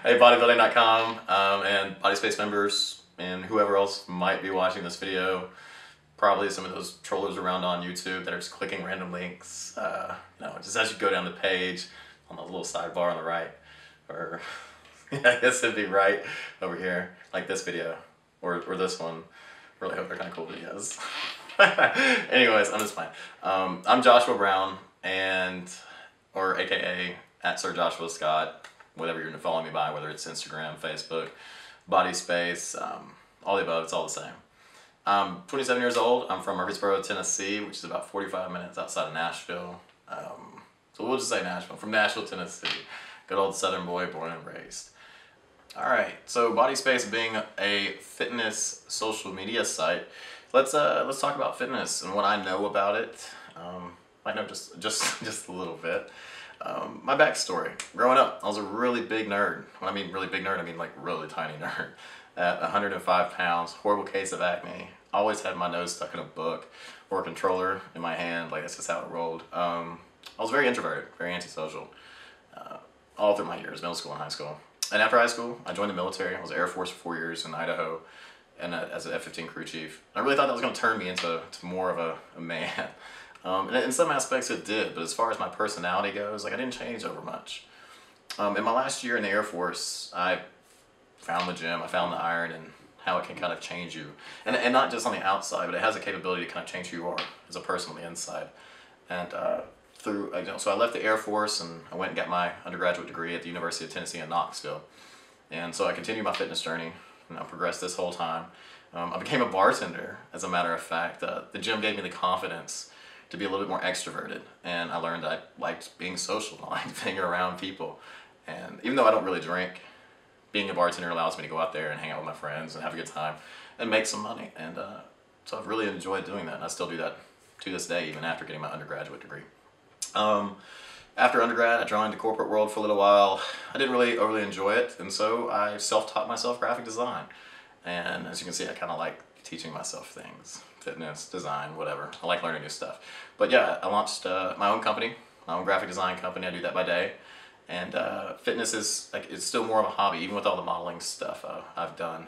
Hey, bodybuilding.com and Bodyspace members and whoever else might be watching this video, probably some of those trollers around on YouTube that are just clicking random links. Just as you go down the page on the little sidebar on the right, or I guess it'd be right over here, like this video or this one. Really hope they're kind of cool videos. Anyways, I'm just playing. I'm Joshua Brown, or AKA at SirJoshuaScott. Whatever you're going to follow me by, whether it's Instagram, Facebook, Bodyspace, all the above, it's all the same. I'm 27 years old. I'm from Murfreesboro, Tennessee, which is about 45 minutes outside of Nashville. So we'll just say Nashville. From Nashville, Tennessee. Good old Southern boy, born and raised. Alright, so Bodyspace being a fitness social media site, let's talk about fitness and what I know about it. I know just a little bit. My backstory. Growing up, I was a really big nerd. When I mean really big nerd, I mean like really tiny nerd. At 105 pounds, horrible case of acne. Always had my nose stuck in a book or a controller in my hand. Like, that's just how it rolled. I was very introverted, very antisocial, all through my years, middle school and high school. And after high school, I joined the military. I was Air Force for 4 years in Idaho, and as an F-15 crew chief. I really thought that was going to turn me into more of a man. And in some aspects it did, but as far as my personality goes, like, I didn't change over much. In my last year in the Air Force, I found the gym, I found the iron, and how it can kind of change you. And not just on the outside, but it has a capability to kind of change who you are as a person on the inside. And so I left the Air Force and I went and got my undergraduate degree at the University of Tennessee in Knoxville. And so I continued my fitness journey, and I progressed this whole time. I became a bartender, as a matter of fact. The gym gave me the confidence to be a little bit more extroverted, and I learned I liked being social, I liked being around people. And even though I don't really drink, being a bartender allows me to go out there and hang out with my friends and have a good time and make some money. And so I've really enjoyed doing that, and I still do that to this day, even after getting my undergraduate degree. After undergrad, I joined the corporate world for a little while. I didn't really overly enjoy it, and so I self-taught myself graphic design. And as you can see, I kind of like teaching myself things. Fitness, design, whatever. I like learning new stuff. But yeah, I launched my own company, my own graphic design company. I do that by day. And fitness is, like, it's still more of a hobby, even with all the modeling stuff I've done.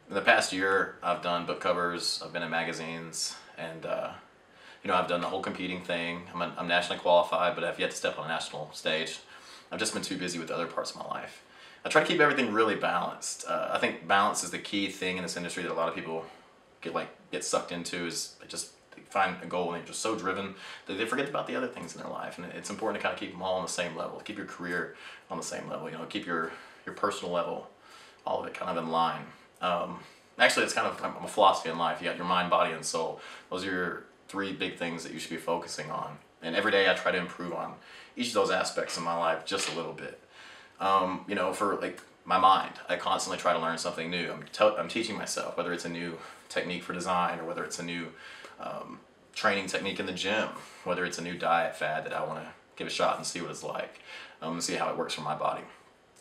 In the past year, I've done book covers, I've been in magazines, and I've done the whole competing thing. I'm nationally qualified, but I've yet to step on a national stage. I've just been too busy with other parts of my life. I try to keep everything really balanced. I think balance is the key thing in this industry that a lot of people get sucked into. Is they find a goal and they're just so driven that they forget about the other things in their life. And it's important to kind of keep them all on the same level, keep your career on the same level, keep your personal level, all of it kind of in line. Actually, it's kind of a philosophy in life. You got your mind, body, and soul. Those are your three big things that you should be focusing on. And every day I try to improve on each of those aspects in my life just a little bit. For like my mind, I constantly try to learn something new. I'm teaching myself, whether it's a new technique for design, or whether it's a new training technique in the gym, whether it's a new diet fad that I want to give a shot and see what it's like, and see how it works for my body.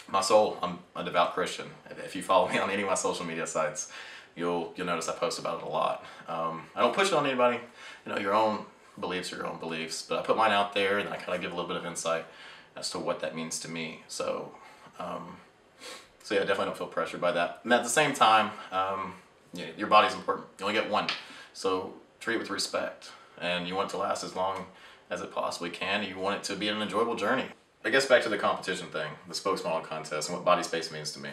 My soul, I'm a devout Christian. If you follow me on any of my social media sites, you'll notice I post about it a lot. I don't push it on anybody. Your own beliefs are your own beliefs, but I put mine out there, and I kind of give a little bit of insight as to what that means to me. So yeah, I definitely don't feel pressured by that. And at the same time, your body's important. You only get one, so treat it with respect. And you want it to last as long as it possibly can. You want it to be an enjoyable journey. I guess back to the competition thing, the spokesmodel contest, and what Bodyspace means to me.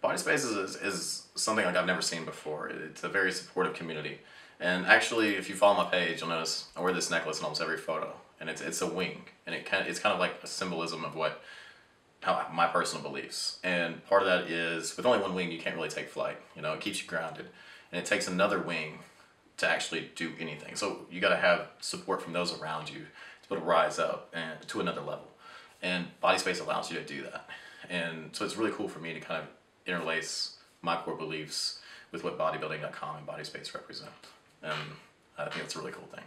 Bodyspace is something like I've never seen before. It's a very supportive community. And actually, if you follow my page, you'll notice I wear this necklace in almost every photo. And it's a wing, and it's kind of like a symbolism of my personal beliefs. And part of that is, with only one wing, you can't really take flight. It keeps you grounded, and it takes another wing to actually do anything. So you got to have support from those around you to be able to rise up and to another level. And Bodyspace allows you to do that. And so it's really cool for me to kind of interlace my core beliefs with what bodybuilding.com and Bodyspace represent. And I think it's a really cool thing.